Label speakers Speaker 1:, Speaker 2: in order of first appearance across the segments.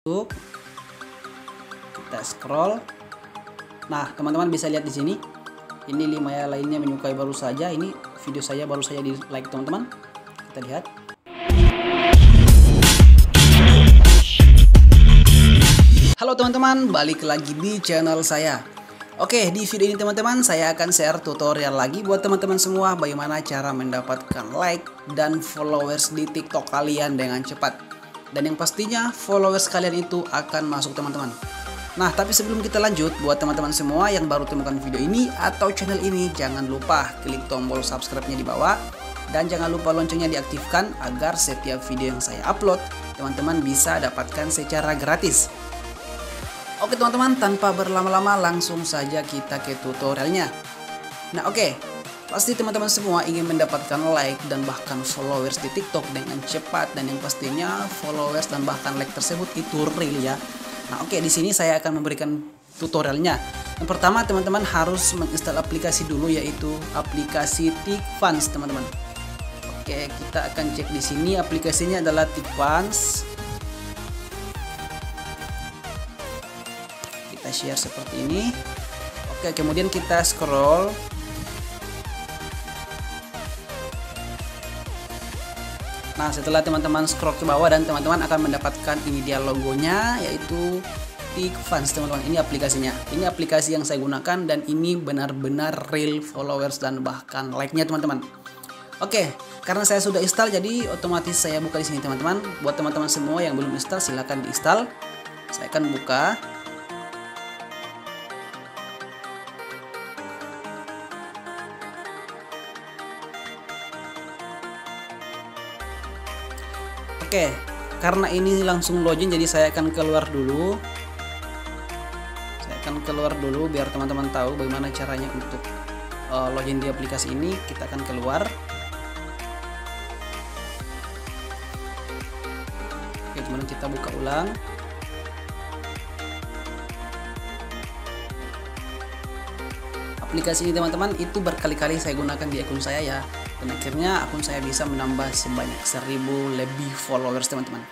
Speaker 1: YouTube, kita scroll. Nah, teman-teman bisa lihat di sini. Ini 5 ya lainnya menyukai baru saja. Ini video saya baru saja di like teman-teman. Kita lihat. Halo teman-teman, balik lagi di channel saya. Oke, di video ini teman-teman saya akan share tutorial lagi buat teman-teman semua bagaimana cara mendapatkan like dan followers di TikTok kalian dengan cepat. Dan yang pastinya followers kalian itu akan masuk teman-teman. Nah, tapi sebelum kita lanjut, buat teman-teman semua yang baru temukan video ini atau channel ini, jangan lupa klik tombol subscribe-nya di bawah. Dan jangan lupa loncengnya diaktifkan agar setiap video yang saya upload, teman-teman bisa dapatkan secara gratis. Oke teman-teman, tanpa berlama-lama langsung saja kita ke tutorialnya. Nah oke. Pasti teman-teman semua ingin mendapatkan like dan bahkan followers di TikTok dengan cepat, dan yang pastinya followers dan bahkan like tersebut itu real ya. Nah, oke, di sini saya akan memberikan tutorialnya. Yang pertama teman-teman harus menginstal aplikasi dulu, yaitu aplikasi TikFans teman-teman. Oke, kita akan cek di sini aplikasinya adalah TikFans. Kita share seperti ini. Oke, kemudian kita scroll. Nah, setelah teman-teman scroll ke bawah dan teman-teman akan mendapatkan ini dia logonya, yaitu TikFans teman-teman. Ini aplikasinya. Ini aplikasi yang saya gunakan dan ini benar-benar real followers dan bahkan like-nya teman-teman. Oke, karena saya sudah install jadi otomatis saya buka di sini teman-teman. Buat teman-teman semua yang belum install silahkan diinstal. Saya akan buka. Oke, karena ini langsung login jadi saya akan keluar dulu. Saya akan keluar dulu biar teman-teman tahu bagaimana caranya untuk login di aplikasi ini. Kita akan keluar. Oke, kemudian kita buka ulang. Aplikasi ini teman-teman itu berkali-kali saya gunakan di akun saya ya. Dan akhirnya akun saya bisa menambah sebanyak 1000 lebih followers teman-teman.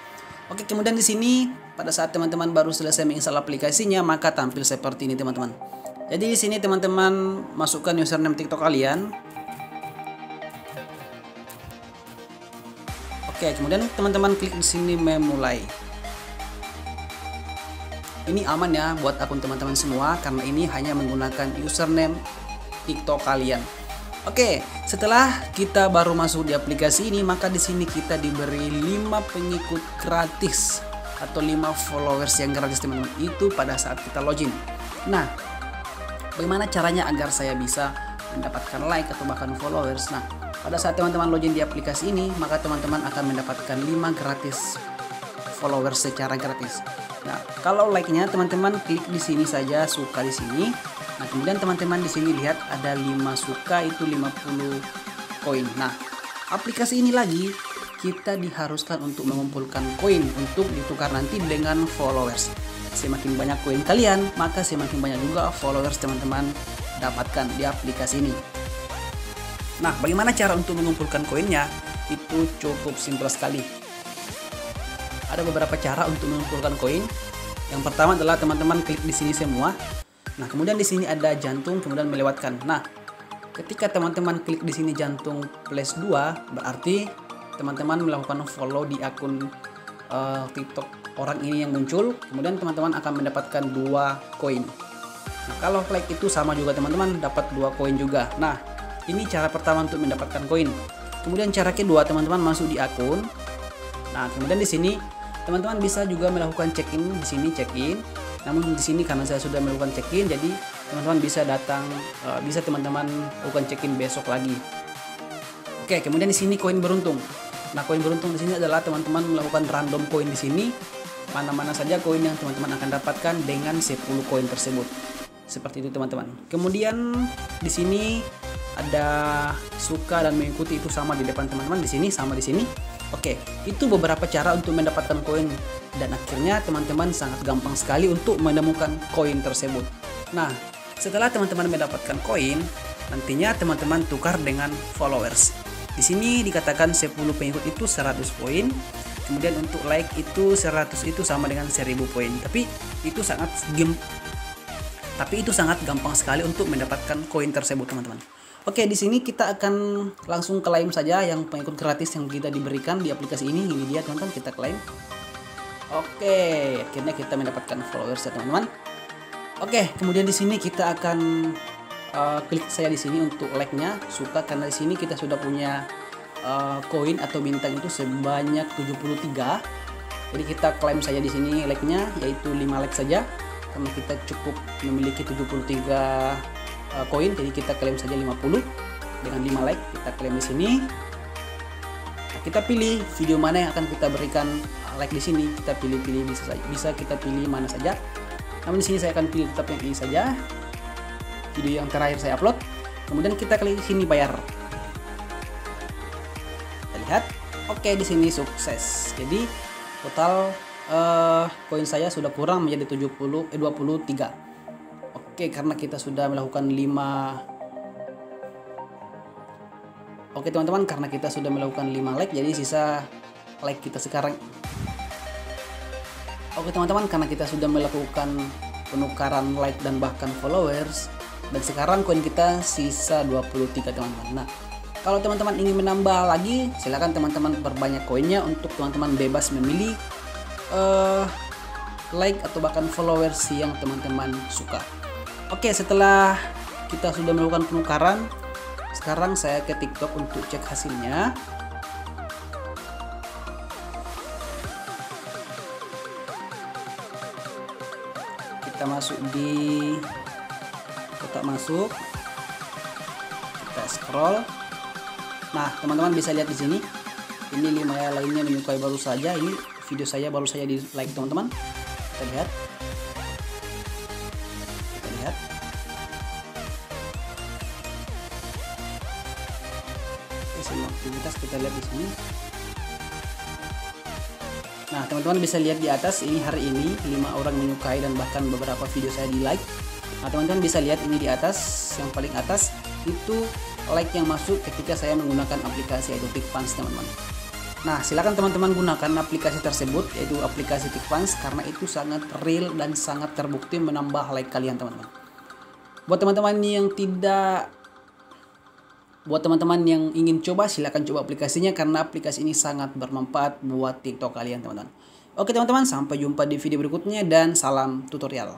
Speaker 1: Oke, kemudian di sini pada saat teman-teman baru selesai menginstal aplikasinya maka tampil seperti ini teman-teman. Jadi di sini teman-teman masukkan username TikTok kalian. Oke, kemudian teman-teman klik di sini memulai. Ini aman ya buat akun teman-teman semua karena ini hanya menggunakan username TikTok kalian. Oke, setelah kita baru masuk di aplikasi ini, maka di sini kita diberi 5 pengikut gratis atau 5 followers yang gratis teman-teman. Itu pada saat kita login. Nah, bagaimana caranya agar saya bisa mendapatkan like atau bahkan followers? Nah, pada saat teman-teman login di aplikasi ini, maka teman-teman akan mendapatkan 5 gratis followers secara gratis. Nah, kalau like-nya teman-teman klik di sini saja, suka di sini. Nah, kemudian teman-teman di sini lihat ada 5 suka itu 50 koin. Nah, aplikasi ini lagi kita diharuskan untuk mengumpulkan koin untuk ditukar nanti dengan followers. Semakin banyak koin kalian, maka semakin banyak juga followers teman-teman dapatkan di aplikasi ini. Nah, bagaimana cara untuk mengumpulkan koinnya? Itu cukup simpel sekali. Ada beberapa cara untuk mengumpulkan koin. Yang pertama adalah teman-teman klik di sini semua. Nah, kemudian di sini ada jantung, kemudian melewatkan. Nah, ketika teman-teman klik di sini jantung plus 2, berarti teman-teman melakukan follow di akun TikTok orang ini yang muncul. Kemudian teman-teman akan mendapatkan 2 koin. Nah, kalau like itu sama juga teman-teman dapat 2 koin juga. Nah, ini cara pertama untuk mendapatkan koin. Kemudian cara kedua, teman-teman masuk di akun. Nah, kemudian di sini teman-teman bisa juga melakukan check-in di sini check-in. Namun di sini karena saya sudah melakukan check-in, jadi teman-teman bisa datang, bisa teman-teman lakukan check-in besok lagi. Oke, kemudian di sini koin beruntung. Nah, koin beruntung di sini adalah teman-teman melakukan random koin di sini. Mana-mana saja koin yang teman-teman akan dapatkan dengan 10 koin tersebut. Seperti itu teman-teman. Kemudian di sini ada suka dan mengikuti, itu sama di depan teman-teman, di sini sama di sini. Oke, itu beberapa cara untuk mendapatkan koin dan akhirnya teman-teman sangat gampang sekali untuk menemukan koin tersebut. Nah, setelah teman-teman mendapatkan koin, nantinya teman-teman tukar dengan followers. Di sini dikatakan 10 pengikut itu 100 poin. Kemudian untuk like itu 100 itu sama dengan 1000 poin. Tapi itu sangat gampang sekali untuk mendapatkan koin tersebut, teman-teman. Oke, di sini kita akan langsung klaim saja yang pengikut gratis yang kita diberikan di aplikasi ini. Ini dia, teman-teman, kita klaim. Oke, akhirnya kita mendapatkan followers ya, teman-teman. Oke, kemudian di sini kita akan klik saya di sini untuk like-nya, suka, karena di sini kita sudah punya koin atau bintang itu sebanyak 73. Jadi kita klaim saja di sini like-nya, yaitu 5 like saja karena kita cukup memiliki 73 koin. Jadi kita klaim saja 50 dengan 5 like, kita klaim di sini. Nah, kita pilih video mana yang akan kita berikan like di sini. Kita pilih-pilih, bisa kita pilih mana saja. Namun di sini saya akan pilih tetap yang ini saja. Video yang terakhir saya upload. Kemudian kita klik sini bayar. Kita lihat. Oke, di sini sukses. Jadi total koin saya sudah kurang menjadi 23. Oke, karena kita sudah melakukan 5. Oke, teman-teman, karena kita sudah melakukan 5 like, jadi sisa like kita sekarang. Oke, teman-teman, karena kita sudah melakukan penukaran like dan bahkan followers, dan sekarang koin kita sisa 23, teman-teman. Nah, kalau teman-teman ingin menambah lagi, silakan teman-teman perbanyak koinnya untuk teman-teman bebas memilih like atau bahkan followers yang teman-teman suka. Oke, setelah kita sudah melakukan penukaran, sekarang saya ke TikTok untuk cek hasilnya. Kita masuk di kotak masuk, kita scroll. Nah, teman-teman bisa lihat di sini. Ini 5 lainnya menyukai baru saja. Ini video saya baru saja di like, teman-teman. Kita lihat. Semua aktivitas kita lihat di sini. Nah, teman-teman bisa lihat di atas, ini hari ini 5 orang menyukai dan bahkan beberapa video saya di like. Nah, teman-teman bisa lihat ini di atas, yang paling atas itu like yang masuk ketika saya menggunakan aplikasi yaitu PicFunds, teman-teman. Nah, silakan teman-teman gunakan aplikasi tersebut, yaitu aplikasi PicFunds, karena itu sangat real dan sangat terbukti menambah like kalian, teman-teman. Buat teman-teman yang ingin coba, silakan coba aplikasinya karena aplikasi ini sangat bermanfaat buat TikTok kalian, teman-teman. Oke, teman-teman, sampai jumpa di video berikutnya dan salam tutorial.